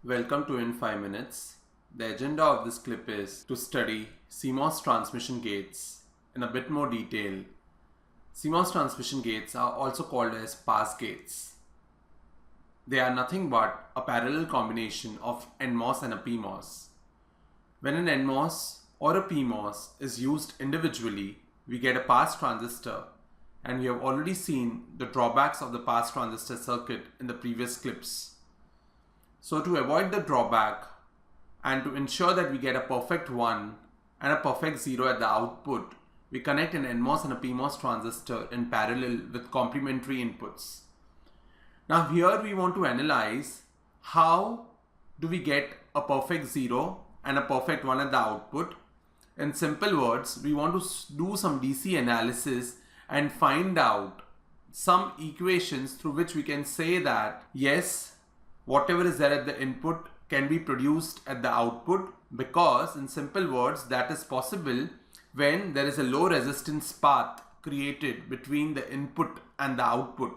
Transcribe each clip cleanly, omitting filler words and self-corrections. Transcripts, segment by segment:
Welcome to In 5 Minutes. The agenda of this clip is to study CMOS transmission gates in a bit more detail. CMOS transmission gates are also called as pass gates. They are nothing but a parallel combination of NMOS and a PMOS. When an NMOS or a PMOS is used individually, we get a pass transistor, and we have already seen the drawbacks of the pass transistor circuit in the previous clips. So to avoid the drawback and to ensure that we get a perfect 1 and a perfect 0 at the output, we connect an NMOS and a PMOS transistor in parallel with complementary inputs. Now here we want to analyze how do we get a perfect 0 and a perfect 1 at the output. In simple words, we want to do some DC analysis and find out some equations through which we can say that yes, whatever is there at the input can be produced at the output, because in simple words that is possible when there is a low resistance path created between the input and the output.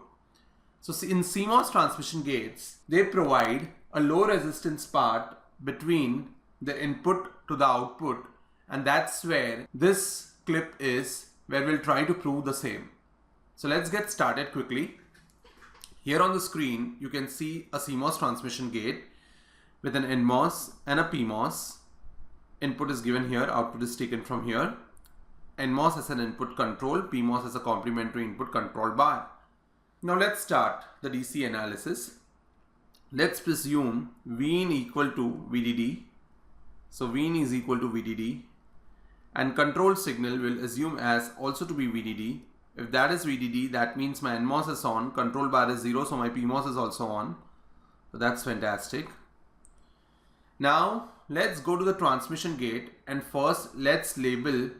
So in CMOS transmission gates, they provide a low resistance path between the input to the output, and that's where this clip is, where we'll try to prove the same. So let's get started quickly. Here on the screen, you can see a CMOS transmission gate with an NMOS and a PMOS. Input is given here, output is taken from here. NMOS as an input control, PMOS as a complementary input control bar. Now let's start the DC analysis. Let's presume Vin equal to VDD. So Vin is equal to VDD, and control signal will assume as also to be VDD. If that is VDD, that means my NMOS is on, control bar is 0, so my PMOS is also on. So that's fantastic. Now let's go to the transmission gate, and first let's label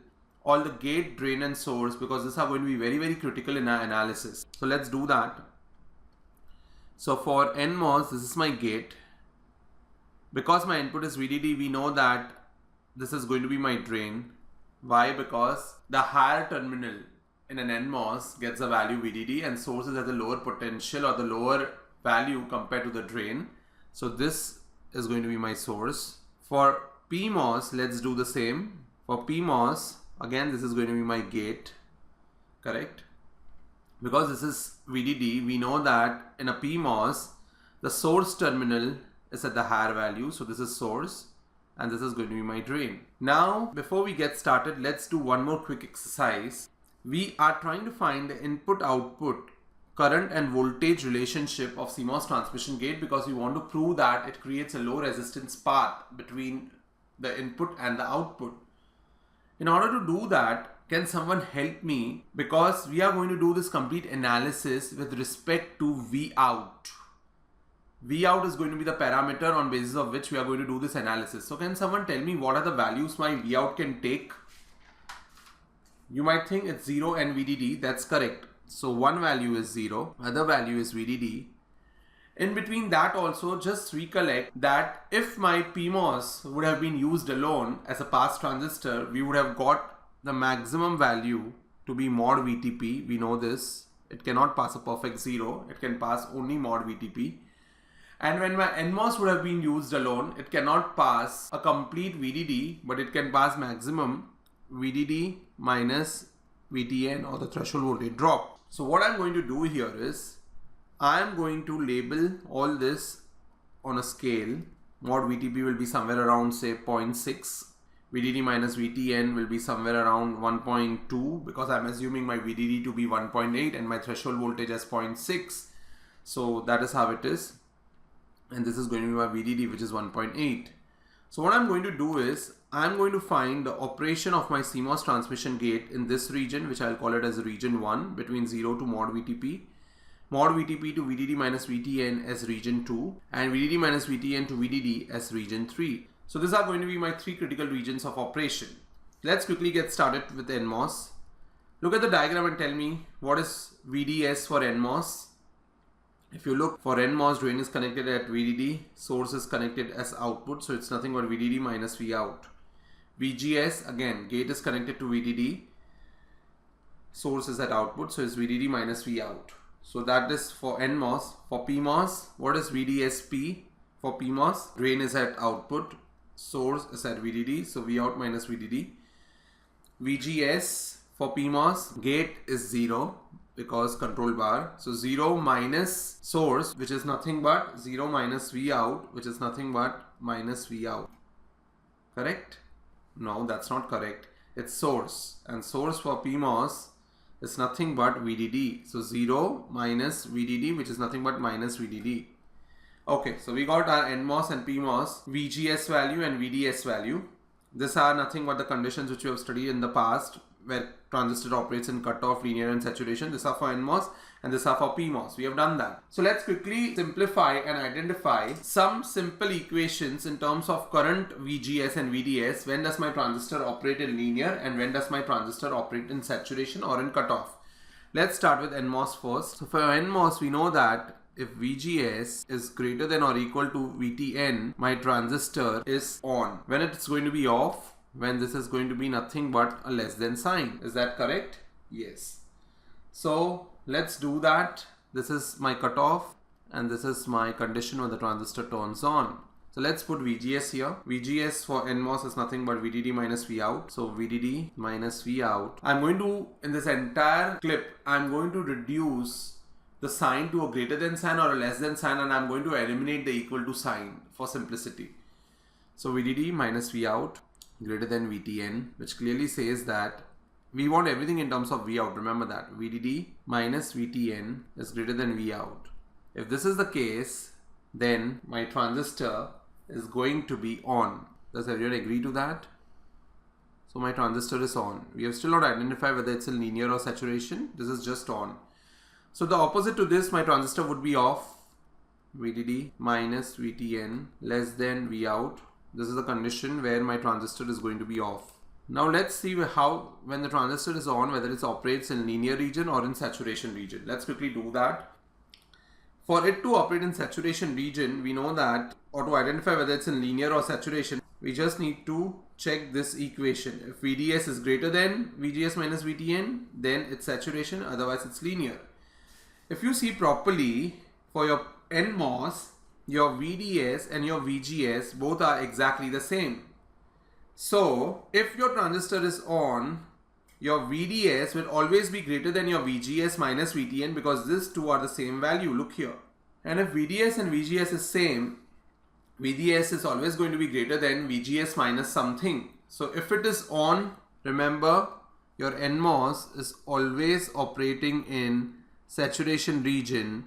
all the gate, drain and source, because these are going to be very critical in our analysis. So let's do that. So for NMOS, this is my gate. Because my input is VDD, we know that this is going to be my drain. Why? Because the higher terminal in an NMOS gets the value VDD, and sources at the lower potential or the lower value compared to the drain. So this is going to be my source. For PMOS, let's do the same. For PMOS, again, this is going to be my gate, correct? Because this is VDD, we know that in a PMOS, the source terminal is at the higher value. So this is source, and this is going to be my drain. Now, before we get started, let's do one more quick exercise. We are trying to find the input-output current and voltage relationship of CMOS transmission gate, because we want to prove that it creates a low resistance path between the input and the output. In order to do that, can someone help me? Because we are going to do this complete analysis with respect to Vout. Vout is going to be the parameter on basis of which we are going to do this analysis. So can someone tell me what are the values my Vout can take? You might think it's 0 and VDD. That's correct. So one value is 0, other value is VDD. In between that also, just recollect that if my PMOS would have been used alone as a pass transistor, we would have got the maximum value to be mod VTP. We know this. It cannot pass a perfect 0. It can pass only mod VTP. And when my NMOS would have been used alone, it cannot pass a complete VDD, but it can pass maximum VDD minus VTN, or the threshold voltage drop. So what I'm going to do here is I'm going to label all this on a scale. Mod VTP will be somewhere around say 0.6. VDD minus VTN will be somewhere around 1.2, because I'm assuming my VDD to be 1.8 and my threshold voltage as 0.6. So that is how it is. And this is going to be my VDD, which is 1.8. So what I'm going to do is I'm going to find the operation of my CMOS transmission gate in this region, which I'll call it as region 1, between 0 to mod VTP. Mod VTP to VDD minus VTN as region 2, and VDD minus VTN to VDD as region 3. So these are going to be my 3 critical regions of operation. Let's quickly get started with NMOS. Look at the diagram and tell me what is VDS for NMOS. If you look, for NMOS, drain is connected at VDD, source is connected as output, so it's nothing but VDD minus Vout. VGS, again, gate is connected to VDD, source is at output, so it's VDD minus Vout. So that is for NMOS. For PMOS, what is VDSP? For PMOS, drain is at output, source is at VDD, so Vout minus VDD. VGS for PMOS, gate is 0 because control bar. So 0 minus source, which is nothing but 0 minus Vout, which is nothing but minus Vout. Correct? No, that's not correct. It's source, and source for PMOS is nothing but VDD. So 0 minus VDD, which is nothing but minus VDD. Okay, so we got our NMOS and PMOS VGS value and VDS value. These are nothing but the conditions which we have studied in the past, where transistor operates in cutoff, linear and saturation. These are for NMOS and these are for PMOS. We have done that. So let's quickly simplify and identify some simple equations in terms of current VGS and VDS. When does my transistor operate in linear and when does my transistor operate in saturation or in cutoff? Let's start with NMOS first. So for NMOS, we know that if VGS is greater than or equal to VTN, my transistor is on. When it's going to be off? When this is going to be nothing but a less than sign. Is that correct? Yes. So let's do that. This is my cutoff and this is my condition when the transistor turns on. So let's put VGS here. VGS for NMOS is nothing but VDD minus Vout. So VDD minus Vout. I'm going to, in this entire clip, I'm going to reduce the sign to a greater than sign or a less than sign, and I'm going to eliminate the equal to sign for simplicity. So VDD minus Vout greater than VTN, which clearly says that we want everything in terms of Vout. Remember that VDD minus VTN is greater than Vout. If this is the case, then my transistor is going to be on. Does everyone agree to that? So my transistor is on. We have still not identified whether it's in linear or saturation. This is just on. So the opposite to this, my transistor would be off. VDD minus VTN less than Vout. This is the condition where my transistor is going to be off. Now let's see how, when the transistor is on, whether it operates in linear region or in saturation region. Let's quickly do that. For it to operate in saturation region, we know that, or to identify whether it's in linear or saturation, we just need to check this equation. If VDS is greater than VGS minus VTN, then it's saturation, otherwise it's linear. If you see properly, for your NMOS, your VDS and your VGS both are exactly the same. So if your transistor is on, your VDS will always be greater than your VGS minus VTN because these two are the same value. Look here. And if VDS and VGS is same, VDS is always going to be greater than VGS minus something. So if it is on, remember your NMOS is always operating in saturation region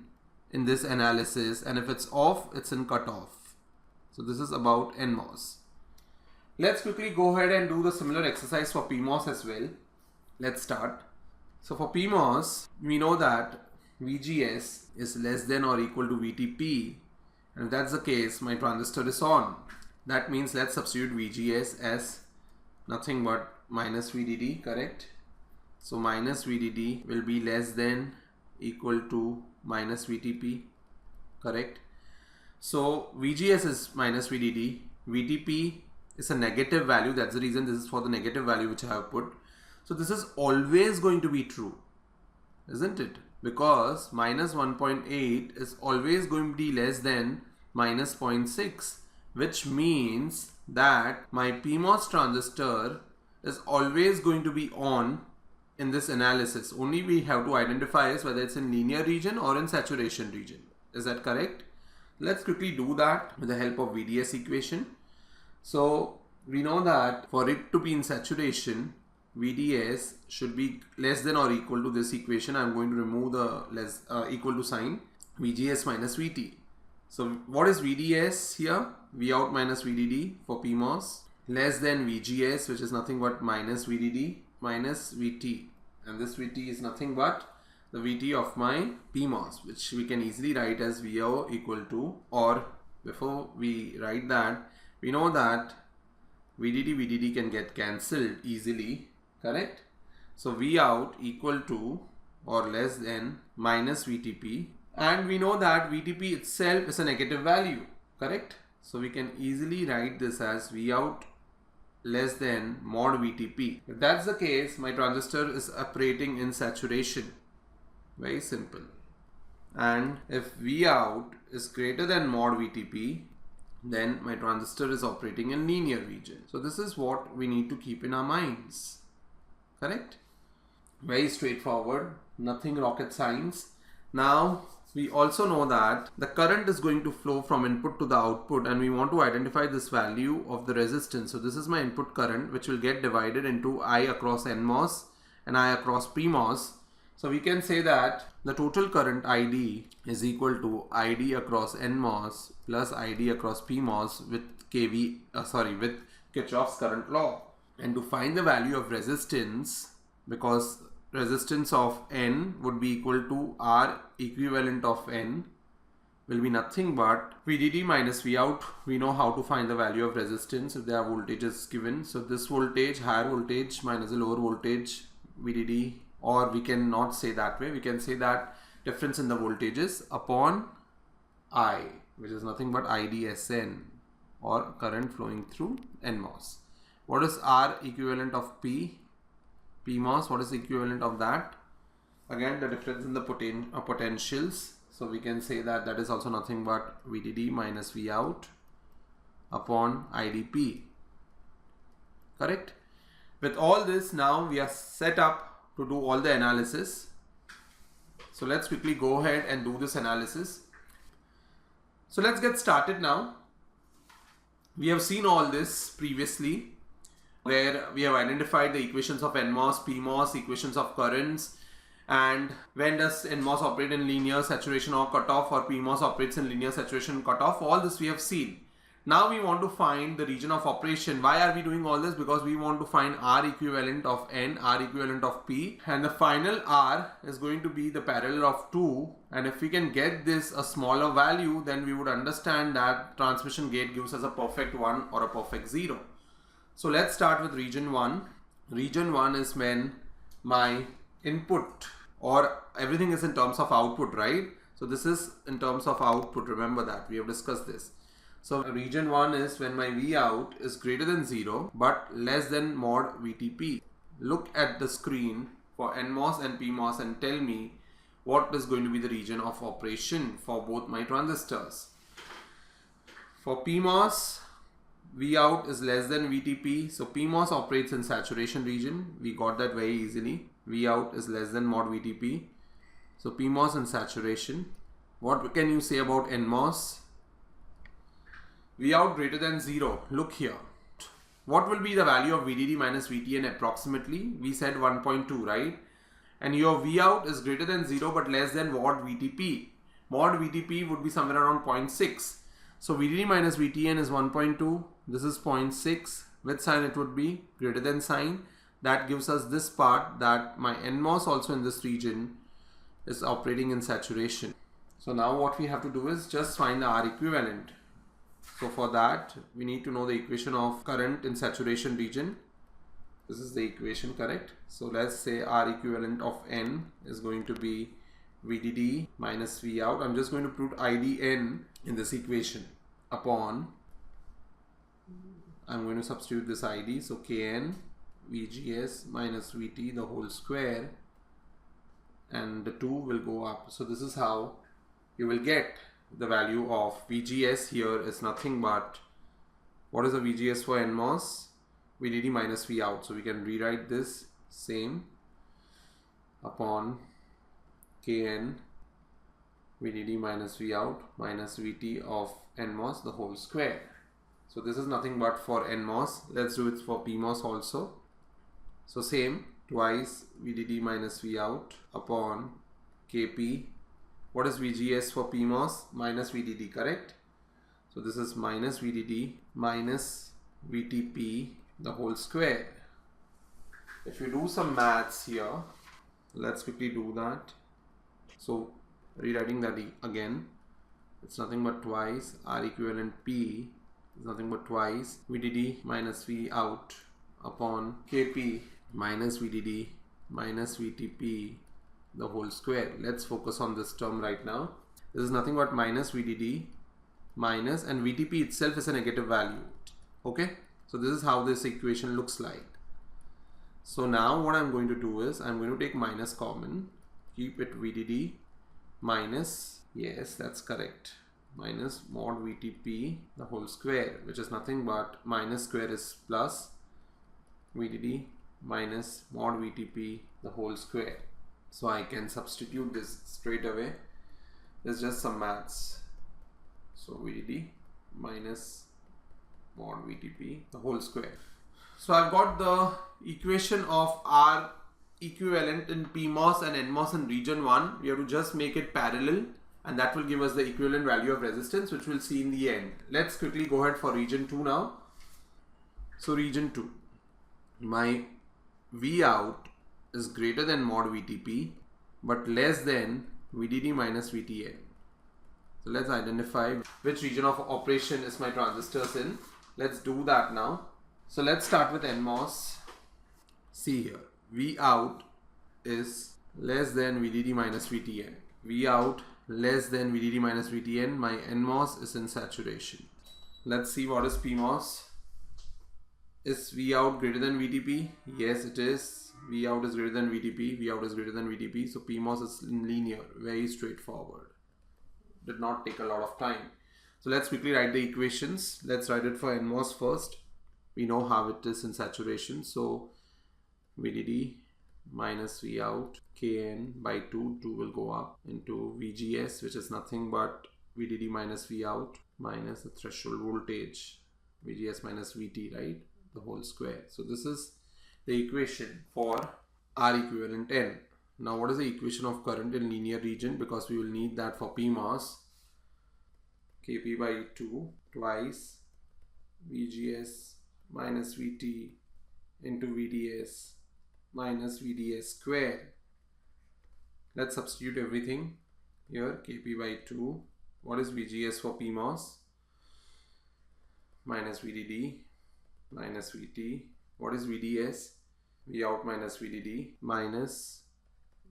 in this analysis, and if it's off, it's in cutoff. So this is about NMOS. Let's quickly go ahead and do the similar exercise for PMOS as well. Let's start. So for PMOS, we know that VGS is less than or equal to VTP, and if that's the case, my transistor is on. That means let's substitute VGS as nothing but minus VDD, correct? So minus VDD will be less than equal to minus VTP, correct? So VGS is minus VDD, VTP is a negative value, that's the reason this is for the negative value which I have put. So this is always going to be true, isn't it? Because minus 1.8 is always going to be less than minus 0.6, which means that my PMOS transistor is always going to be on in this analysis. Only we have to identify is whether it's in linear region or in saturation region. Is that correct? Let's quickly do that with the help of VDS equation. So we know that for it to be in saturation, VDS should be less than or equal to this equation. I'm going to remove the less equal to sign. VGS minus VT. So what is VDS here? Vout minus VDD for PMOS less than VGS, which is nothing but minus VDD minus VT, and this VT is nothing but the VT of my PMOS, which we can easily write as VO equal to, or before we write that, we know that VDD can get cancelled easily, correct? So Vout equal to or less than minus VTP, and we know that VTP itself is a negative value, correct? So we can easily write this as Vout less than mod VTP. If that's the case, my transistor is operating in saturation. Very simple. And if Vout is greater than mod VTP, then my transistor is operating in linear region. So this is what we need to keep in our minds. Correct? Very straightforward, nothing rocket science. Now we also know that the current is going to flow from input to the output, and we want to identify this value of the resistance. So this is my input current, which will get divided into I across NMOS and I across PMOS. So we can say that the total current ID is equal to ID across NMOS plus ID across PMOS with with Kirchhoff's current law. And to find the value of resistance, because resistance of N would be equal to R equivalent of N, will be nothing but VDD minus Vout. We know how to find the value of resistance if there are voltages given. So this voltage, higher voltage minus the lower voltage, VDD, or we can not say that way. We can say that difference in the voltages upon I, which is nothing but IDSN, or current flowing through NMOS. What is R equivalent of P? PMOS, what is the equivalent of that? Again, the difference in the potentials. So we can say that that is also nothing but VDD minus Vout upon IDP. Correct? With all this, now we are set up to do all the analysis. So let's quickly go ahead and do this analysis. So let's get started now. We have seen all this previously, where we have identified the equations of NMOS, PMOS, equations of currents, and when does NMOS operate in linear saturation or cutoff, or PMOS operates in linear saturation cutoff. All this we have seen. Now we want to find the region of operation. Why are we doing all this? Because we want to find R equivalent of N, R equivalent of P, and the final R is going to be the parallel of 2. And if we can get this a smaller value, then we would understand that transmission gate gives us a perfect 1 or a perfect 0. So let's start with region 1. Region 1 is when my input, or everything is in terms of output, right? So this is in terms of output. Remember that we have discussed this. So region 1 is when my Vout is greater than 0 but less than mod VTP. Look at the screen for NMOS and PMOS and tell me what is going to be the region of operation for both my transistors. For PMOS, Vout is less than VTP, so PMOS operates in saturation region. We got that very easily. Vout is less than mod VTP, so PMOS in saturation. What can you say about NMOS? Vout greater than 0. Look here. What will be the value of VDD minus VTN approximately? We said 1.2, right? And your Vout is greater than 0 but less than mod VTP. Mod VTP would be somewhere around 0.6. So VDD minus VTN is 1.2. This is 0.6. With sign it would be greater than sign. That gives us this part, that my NMOS also in this region is operating in saturation. So now what we have to do is just find the R equivalent. So for that we need to know the equation of current in saturation region. This is the equation, correct? So let's say R equivalent of N is going to be VDD minus Vout. I'm just going to put IDN in this equation upon, I'm going to substitute this ID, so Kn VGS minus VT the whole square, and the 2 will go up. So this is how you will get the value of VGS. Here is nothing but, what is the VGS for NMOS? VDD minus Vout. So we can rewrite this same upon Kn VDD minus Vout minus VT of NMOS the whole square. So this is nothing but for NMOS. Let's do it for PMOS also. So same, twice VDD minus Vout upon Kp. What is VGS for PMOS? Minus VDD, correct? So this is minus VDD minus VTP the whole square. If you do some maths here, let's quickly do that. So rewriting that again, it's nothing but twice R equivalent P is nothing but twice VDD minus Vout upon Kp minus VDD minus VTP the whole square. Let's focus on this term right now. This is nothing but minus VDD minus, and VTP itself is a negative value. Okay, so this is how this equation looks like. So now what I'm going to do is I'm going to take minus common, keep it VDD minus, yes, that's correct, minus mod VTP the whole square, which is nothing but minus square is plus VDD minus mod VTP the whole square. So I can substitute this straight away. There's just some maths. So VDD minus mod VTP the whole square. So I've got the equation of R equivalent in PMOS and NMOS in region 1. We have to just make it parallel, and that will give us the equivalent value of resistance, which we'll see in the end. Let's quickly go ahead for region 2 now. So region 2, my V out is greater than mod VTP but less than VDD minus VTN. So let's identify which region of operation is my transistors in. Let's do that now. So let's start with NMOS. See here, V out is less than VDD minus VTN. V out less than VDD minus VTN. My NMOS is in saturation. Let's see what is PMOS. Is V out greater than VTP? Yes, it is. V out is greater than VTP. V out is greater than VTP. So PMOS is linear, very straightforward. Did not take a lot of time. So let's quickly write the equations. Let's write it for NMOS first. We know how it is in saturation. So VDD minus V out, Kn by 2 will go up into VGS, which is nothing but VDD minus V out minus the threshold voltage, VGS minus VT, right? The whole square. So this is the equation for R equivalent N. Now what is the equation of current in linear region? Because we will need that for PMOS. Kp by 2 twice VGS minus VT into VDS minus VDS square. Let's substitute everything here. Kp by 2. What is VGS for PMOS? Minus VDD minus VT. What is VDS? V out minus VDD minus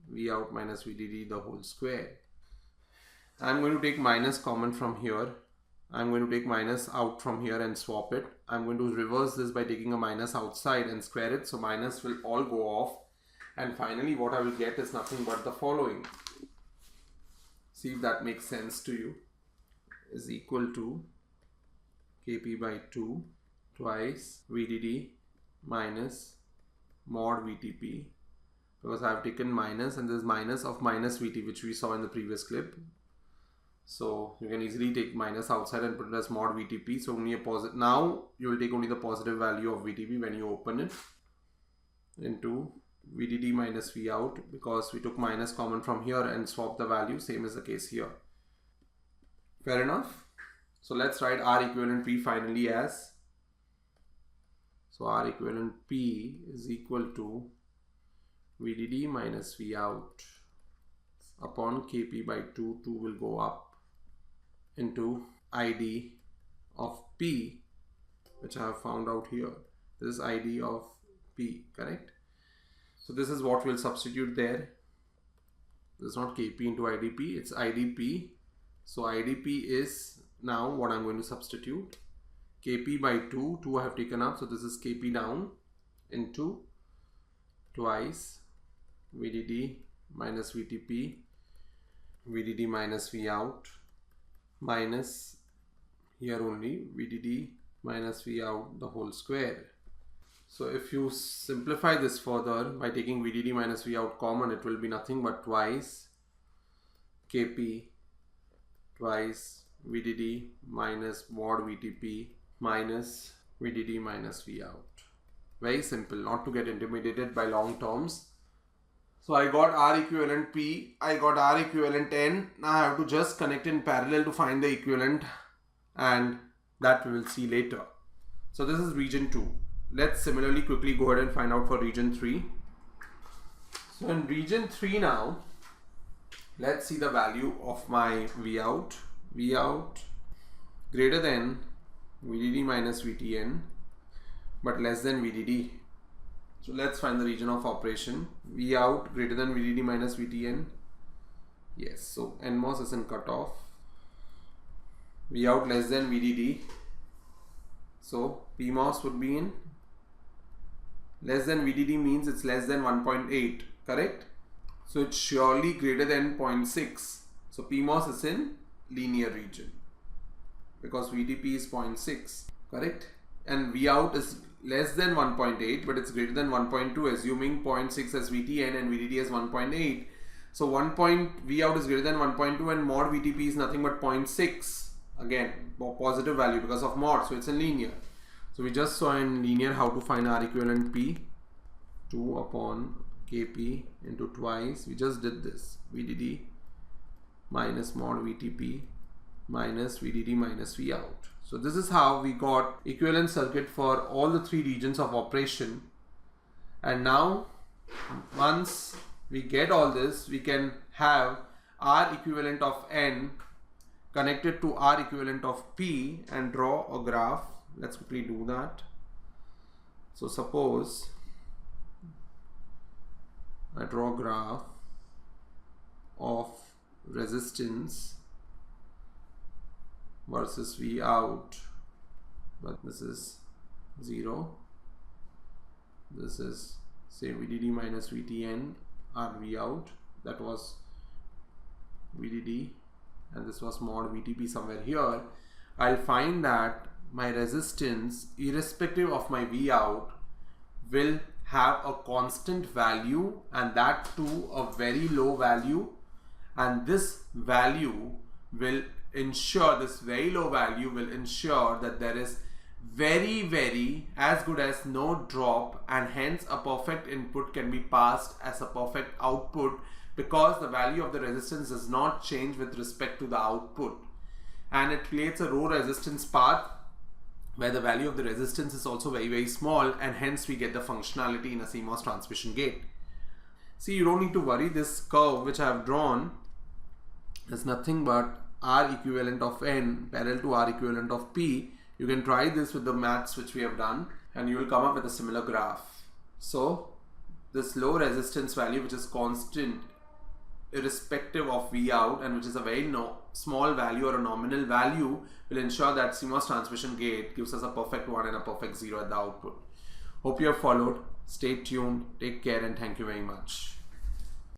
V out minus VDD the whole square. I'm going to take minus common from here. I'm going to take minus out from here and swap it. I'm going to reverse this by taking a minus outside and square it. So minus will all go off. And finally what I will get is nothing but the following. See if that makes sense to you. Is equal to Kp by 2 twice VDD minus mod VTP. Because I have taken minus and this minus of minus VT, which we saw in the previous clip. So you can easily take minus outside and put it as mod VTP. So only a positive. Now you will take only the positive value of VTP when you open it into VDD minus V out, because we took minus common from here and swap the value. Same is the case here. Fair enough. So let's write R equivalent P finally as. So R equivalent P is equal to VDD minus V out upon Kp by 2 will go up into ID of P, which I have found out here. This is ID of P, correct? So this is what we'll substitute there. This is not Kp into IDP, it's IDP. So IDP is now what I'm going to substitute. Kp by 2 I have taken up, so this is Kp down into twice VDD minus VTP, VDD minus V out minus here only VDD minus V out the whole square. So if you simplify this further by taking VDD minus V out common, it will be nothing but twice Kp twice VDD minus mod VTP minus VDD minus V out. Very simple, not to get intimidated by long terms. So I got R equivalent P, I got R equivalent N. Now I have to just connect in parallel to find the equivalent, and that we will see later. So this is region 2. Let's similarly quickly go ahead and find out for region 3. So in region 3 now, let's see the value of my V out. V out greater than VDD minus VTN but less than VDD. So let's find the region of operation. V out greater than VDD minus VTN. Yes, so NMOS is in cutoff. V out less than VDD. So PMOS would be in less than VDD means it's less than 1.8, correct? So it's surely greater than 0.6. So PMOS is in linear region. because VTP is 0.6, correct? And Vout is less than 1.8 but it's greater than 1.2, assuming 0.6 as VTN and VDD as 1.8. So Vout is greater than 1.2 and mod VTP is nothing but 0.6. Again, positive value because of mod, so it's in linear. So we just saw in linear how to find R equivalent P, 2 upon Kp into twice. We just did this, VDD minus mod VTP minus VDD minus Vout. So this is how we got equivalent circuit for all the three regions of operation. And now once we get all this, we can have R equivalent of N connected to R equivalent of P and draw a graph. Let's quickly do that. So suppose I draw a graph of resistance versus V out, but this is 0. This is say VDD minus VTN or V out, that was VDD, and this was mod VTP somewhere here. I'll find that my resistance, irrespective of my V out, will have a constant value, and that too a very low value, and this value will ensure, this very low value will ensure that there is very as good as no drop, and hence a perfect input can be passed as a perfect output because the value of the resistance does not change with respect to the output, and it creates a row resistance path where the value of the resistance is also very small, and hence we get the functionality in a CMOS transmission gate. See, you don't need to worry. This curve which I have drawn is nothing but R equivalent of N parallel to R equivalent of P. You can try this with the maths which we have done and you will come up with a similar graph. So this low resistance value, which is constant irrespective of V out and which is a very small value or a nominal value, will ensure that CMOS transmission gate gives us a perfect 1 and a perfect 0 at the output. Hope you have followed. Stay tuned, take care, and thank you very much.